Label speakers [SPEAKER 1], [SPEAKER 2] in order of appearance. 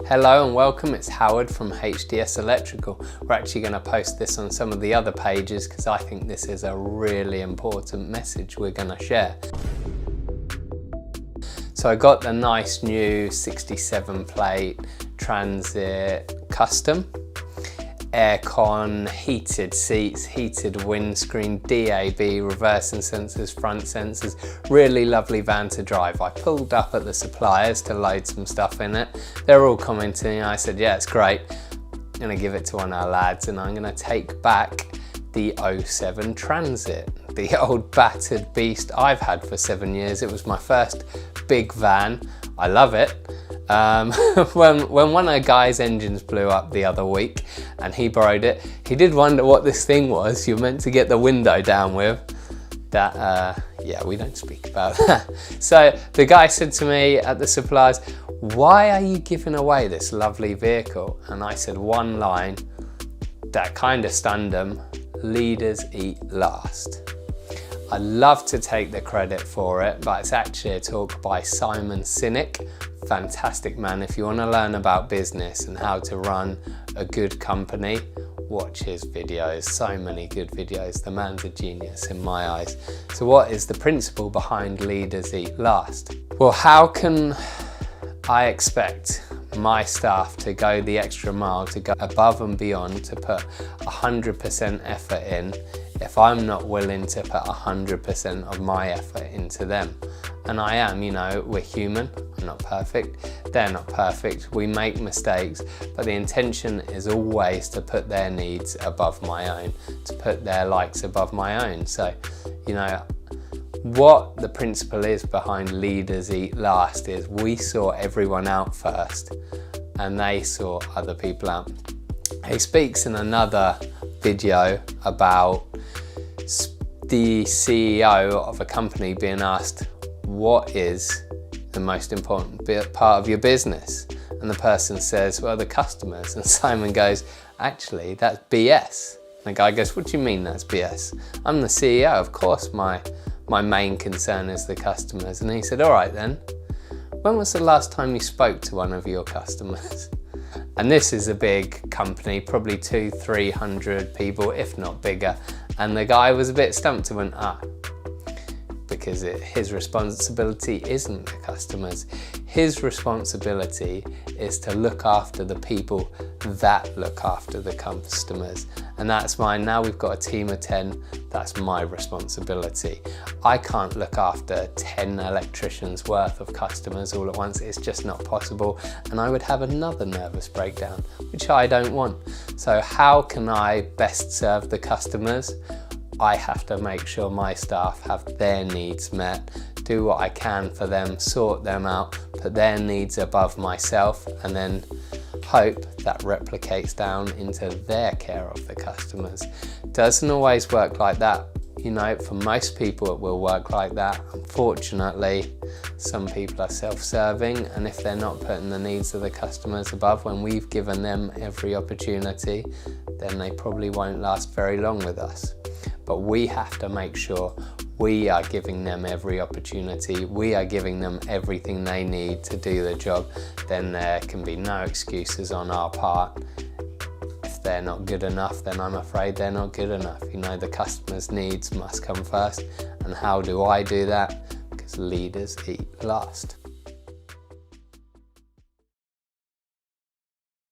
[SPEAKER 1] Hello and welcome, it's Howard from HDS Electrical. We're actually going to post this on some of the other pages because I think this is a really important message we're going to share. So I got the nice new 67 plate Transit Custom. Aircon, heated seats, heated windscreen, DAB, reversing sensors, front sensors. Really lovely van to drive. I pulled up at the suppliers to load some stuff in it. They're all commenting. I said, yeah, it's great. I'm gonna give it to one of our lads and I'm gonna take back the 07 Transit, the old battered beast I've had for 7 years. It was my first big van. I love it. When one of the guy's engines blew up the other week and he borrowed it, he did wonder what this thing was you're meant to get the window down with. That, yeah, we don't speak about that. So the guy said to me at the suppliers, why are you giving away this lovely vehicle? And I said one line that kind of stunned him: leaders eat last. I love to take the credit for it, but it's actually a talk by Simon Sinek. Fantastic man. If you want to learn about business and how to run a good company, watch his videos. So many good videos. The man's a genius in my eyes. So what is the principle behind leaders eat last? Well, how can I expect my staff to go the extra mile, to go above and beyond, to put 100% effort in, if I'm not willing to put 100% of my effort into them? And I am, you know, we're human. I'm not perfect. They're not perfect. We make mistakes, but the intention is always to put their needs above my own, to put their likes above my own. So, you know, what the principle is behind leaders eat last is we sort everyone out first and they sort other people out. He speaks in another video about the CEO of a company being asked, what is the most important part of your business? And the person says, well, the customers. And Simon goes, actually, that's BS. And the guy goes, what do you mean that's BS? I'm the CEO, of course my main concern is the customers. And he said, all right then, when was the last time you spoke to one of your customers? And this is a big company, probably 200-300 people, if not bigger. And the guy was a bit stumped and went, because his responsibility isn't the customers. His responsibility is to look after the people that look after the customers. And that's mine. Now we've got a team of 10, that's my responsibility. I can't look after 10 electricians worth of customers all at once. It's just not possible. And I would have another nervous breakdown, which I don't want. So how can I best serve the customers? I have to make sure my staff have their needs met, do what I can for them, sort them out, put their needs above myself, and then hope that replicates down into their care of the customers. Doesn't always work like that. You know, for most people it will work like that. Unfortunately, some people are self-serving, and if they're not putting the needs of the customers above when we've given them every opportunity, then they probably won't last very long with us. But we have to make sure we are giving them every opportunity, we are giving them everything they need to do the job. Then there can be no excuses on our part. If they're not good enough, then I'm afraid they're not good enough. You know, the customer's needs must come first. And how do I do that? Because leaders eat last.